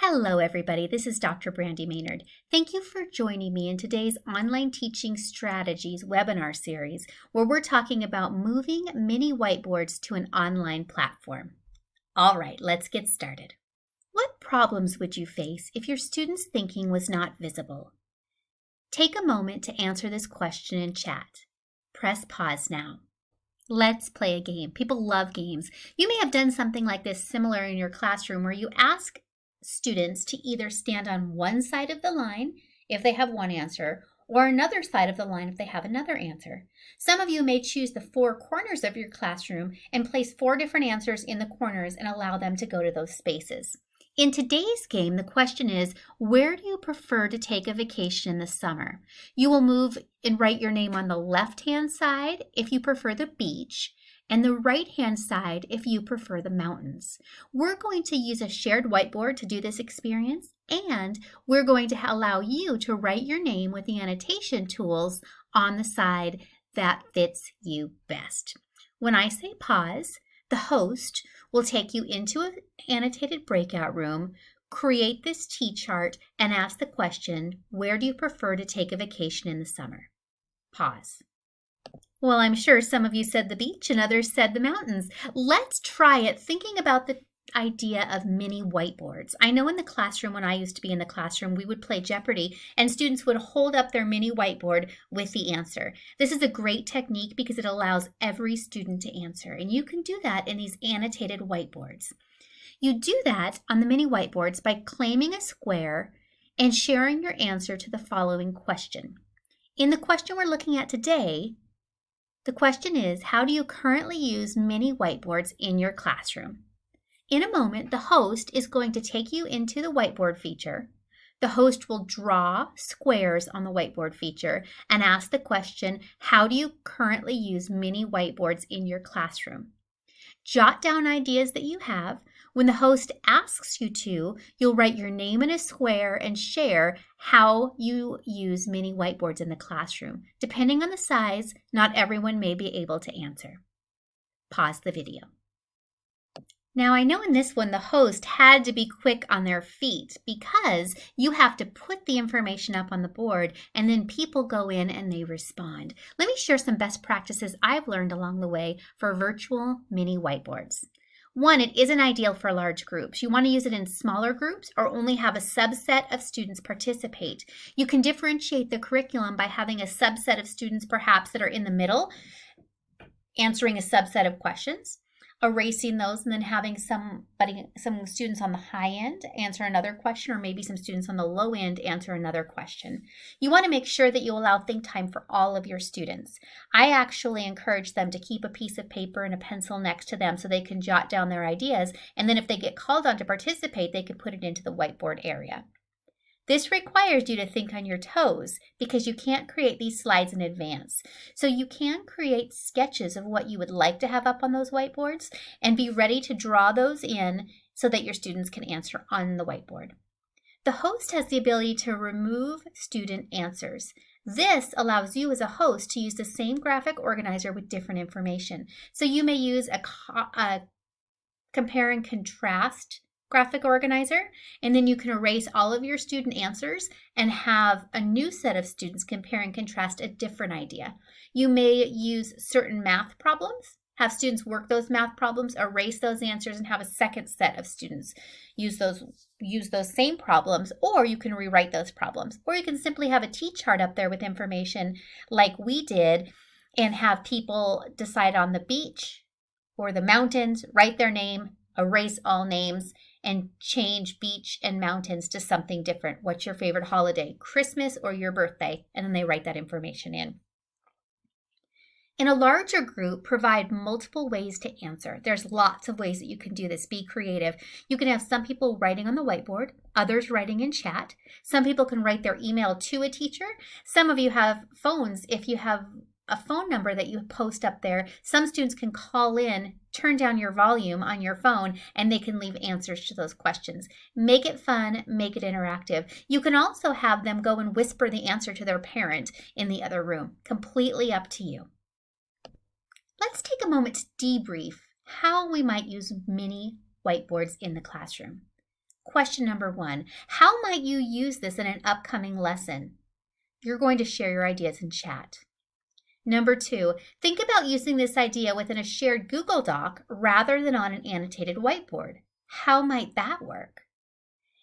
Hello, everybody. This is Dr. Brandy Maynard. Thank you for joining me in today's Online Teaching Strategies webinar series, where we're talking about moving mini whiteboards to an online platform. All right, let's get started. What problems would you face if your students' thinking was not visible? Take a moment to answer this question in chat. Press pause now. Let's play a game. People love games. You may have done something like this similar in your classroom where you ask students to either stand on one side of the line if they have one answer or another side of the line if they have another answer. Some of you may choose the four corners of your classroom and place four different answers in the corners and allow them to go to those spaces. In today's game, the question is, where do you prefer to take a vacation in the summer? You will move and write your name on the left-hand side if you prefer the beach, and the right-hand side if you prefer the mountains. We're going to use a shared whiteboard to do this experience, and we're going to allow you to write your name with the annotation tools on the side that fits you best. When I say pause, the host will take you into an annotated breakout room, create this T-chart, and ask the question, where do you prefer to take a vacation in the summer? Pause. Well, I'm sure some of you said the beach and others said the mountains. Let's try it thinking about the idea of mini whiteboards. I know in the classroom, when I used to be in the classroom, we would play Jeopardy and students would hold up their mini whiteboard with the answer. This is a great technique because it allows every student to answer, and you can do that in these annotated whiteboards. You do that on the mini whiteboards by claiming a square and sharing your answer to the following question. In the question we're looking at today, the question is, how do you currently use mini whiteboards in your classroom? In a moment, the host is going to take you into the whiteboard feature. The host will draw squares on the whiteboard feature and ask the question, how do you currently use mini whiteboards in your classroom? Jot down ideas that you have. When the host asks you to, you'll write your name in a square and share how you use mini whiteboards in the classroom. Depending on the size, not everyone may be able to answer. Pause the video. Now, I know in this one, the host had to be quick on their feet because you have to put the information up on the board and then people go in and they respond. Let me share some best practices I've learned along the way for virtual mini whiteboards. One, it isn't ideal for large groups. You want to use it in smaller groups or only have a subset of students participate. You can differentiate the curriculum by having a subset of students perhaps that are in the middle, answering a subset of questions, erasing those, and then having some students on the high end answer another question, or maybe some students on the low end answer another question. You want to make sure that you allow think time for all of your students. I actually encourage them to keep a piece of paper and a pencil next to them so they can jot down their ideas, and then if they get called on to participate, they can put it into the whiteboard area. This requires you to think on your toes because you can't create these slides in advance. So you can create sketches of what you would like to have up on those whiteboards and be ready to draw those in so that your students can answer on the whiteboard. The host has the ability to remove student answers. This allows you as a host to use the same graphic organizer with different information. So you may use a compare and contrast graphic organizer, and then you can erase all of your student answers and have a new set of students compare and contrast a different idea. You may use certain math problems, have students work those math problems, erase those answers, and have a second set of students use those same problems, or you can rewrite those problems. Or you can simply have a T-chart up there with information like we did and have people decide on the beach or the mountains, write their name, erase all names, and change beach and mountains to something different. What's your favorite holiday? Christmas or your birthday? And then they write that information in. In a larger group, provide multiple ways to answer. There's lots of ways that you can do this. Be creative. You can have some people writing on the whiteboard, others writing in chat. Some people can write their email to a teacher. Some of you have phones. If you have a phone number that you post up there, some students can call in, turn down your volume on your phone, and they can leave answers to those questions. Make it fun, make it interactive. You can also have them go and whisper the answer to their parent in the other room. Completely up to you. Let's take a moment to debrief how we might use mini whiteboards in the classroom. Question number 1, how might you use this in an upcoming lesson? You're going to share your ideas in chat. Number 2, think about using this idea within a shared Google Doc rather than on an annotated whiteboard. How might that work?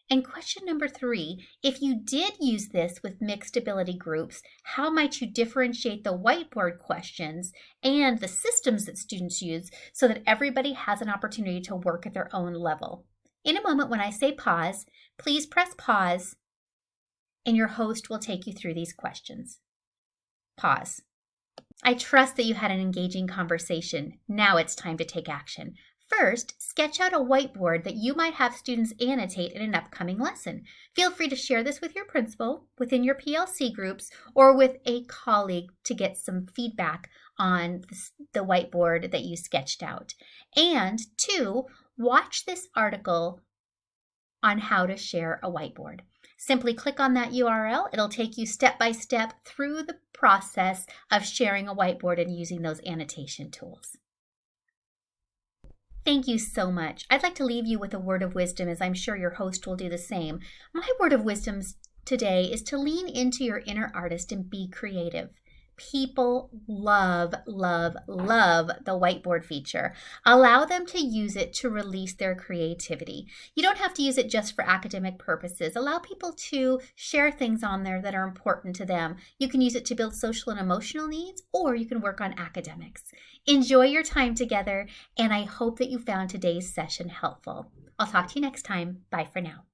And question number 3, if you did use this with mixed ability groups, how might you differentiate the whiteboard questions and the systems that students use so that everybody has an opportunity to work at their own level? In a moment, when I say pause, please press pause, and your host will take you through these questions. Pause. I trust that you had an engaging conversation. Now it's time to take action. First, sketch out a whiteboard that you might have students annotate in an upcoming lesson. Feel free to share this with your principal, within your PLC groups, or with a colleague to get some feedback on the whiteboard that you sketched out. And 2, watch this article on how to share a whiteboard. Simply click on that URL. It'll take you step by step through the process of sharing a whiteboard and using those annotation tools. Thank you so much. I'd like to leave you with a word of wisdom, as I'm sure your host will do the same. My word of wisdom today is to lean into your inner artist and be creative. People love, love, love the whiteboard feature. Allow them to use it to release their creativity. You don't have to use it just for academic purposes. Allow people to share things on there that are important to them. You can use it to build social and emotional needs, or you can work on academics. Enjoy your time together, and I hope that you found today's session helpful. I'll talk to you next time. Bye for now.